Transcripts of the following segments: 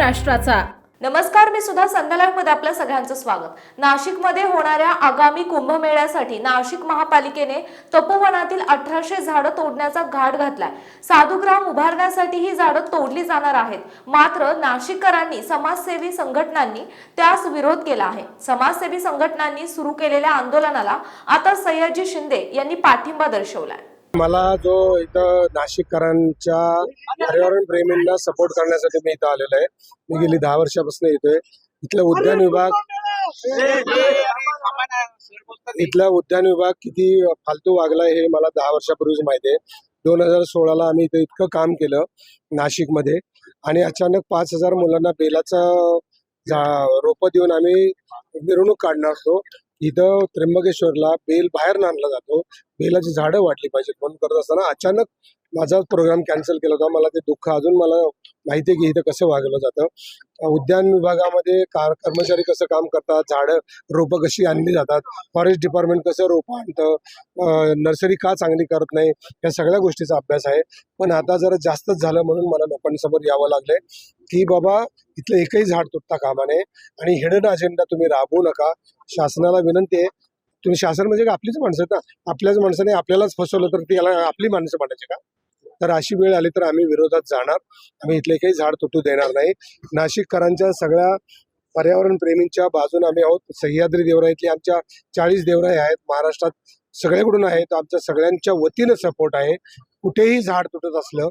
महाराष्ट्राचा। नमस्कार, मी सुद्धा संध्याकाळमध्ये आपल्या सगळ्यांचं स्वागत। नाशिकमध्ये होणाऱ्या आगामी कुंभमेळ्यासाठी नाशिक महापालिकेने तपोवनातील 1800 झाडं तोडण्याचा घाट घातलाय। साधुग्राम उभारण्यासाठी ही झाडं तोडली जाणार आहेत, मात्र नाशिककरांनी समाजसेवी संघटनांनी त्यास विरोध केला आहे। समाजसेवी संघटनांनी सुरू केलेल्या आंदोलनाला आता सयाजी शिंदे यांनी पाठिंबा दर्शवलाय। मला जो इथं नाशिककरांच्या पर्यावरण प्रेमींना सपोर्ट करण्यासाठी मी इथं आलेलो आहे। मी गेली 10 वर्षापासून येतोय। इथला उद्यान विभाग किती फालतू वागलाय हे मला 10 वर्षापूर्वीच माहिती आहे। 2016ला आम्ही इथं इतकं काम केलं नाशिकमध्ये आणि अचानक 5000 मुलांना बेलाचं रोपं देऊन आम्ही मिरवणूक काढणार असतो। इथं त्र्यंबकेश्वरला बेल बाहेर आणला जातो, बेलाची झाडं वाटली पाहिजेत म्हणून करत असताना अचानक माझा प्रोग्राम कॅन्सल केला होता। मला ते दुःख अजून मला माहिती आहे की इथं कसं वागवलं जातं। उद्यान विभागामध्ये कर्मचारी कसं काम करतात, झाडं रोपं कशी आणली जातात, फॉरेस्ट डिपार्टमेंट कसं रोपं आणतं, नर्सरी का चांगली करत नाही, या सगळ्या गोष्टीचा अभ्यास आहे। पण आता जरा जास्तच झालं म्हणून मला लोकांसमोर यावं लागलंय की बाबा इथलं एकही झाड तुटता कामा नये आणि हिडन अजेंडा तुम्ही राबवू नका। शासनाला विनंती आहे, तुम्ही शासन म्हणजे आपलीच माणसं आहेत ना, आपल्याच माणसाने आपल्यालाच फसवलं तर त्याला आपली माणसं म्हणायची का? तर अशी वेळ आली तर आम्ही विरोधात जाणार। आम्ही इथले काही झाड तुटू देणार नाही। नाशिककरांच्या सगळ्या पर्यावरण प्रेमींच्या बाजूने आम्ही आहोत। सह्याद्री देवराईतली आमच्या 40 देवराई आहेत, महाराष्ट्रात सगळ्याकडून आहेत। आमच्या सगळ्यांच्या वतीनं सपोर्ट आहे। कुठेही झाड तुटत असलं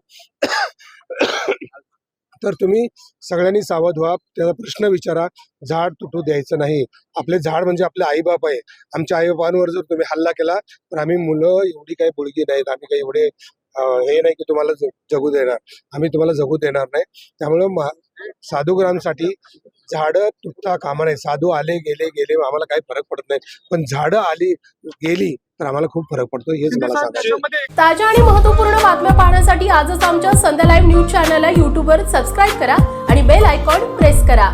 तर तुम्ही सगळ्यांनी सावध व्हा, त्याचा प्रश्न विचारा। झाड तुटू द्यायचं नाही। आपले झाड म्हणजे आपले आईबाप आहे। आमच्या आईबापांवर जर तुम्ही हल्ला केला तर आम्ही मुलं एवढी काही बुडगी नाहीत, आम्ही काही एवढे हे नाही की तुम्हाला जगू देणार, आम्ही तुम्हाला जगू देणार नाही। त्यामुळं साधुग्रामसाठी झाडं तुटता कामा नाही। साधू आले गेले आम्हाला काही फरक पडत नाही, पण झाडं आली गेली तर आम्हाला खूप फरक पडतो, हेच मला सांगायचं। ताज्या आणि महत्त्वपूर्ण बातम्या पाहण्यासाठी आजच आमच्या संध्या लाईव्ह न्यूज चॅनलला YouTube वर सबस्क्राईब करा आणि बेल आयकॉन प्रेस करा।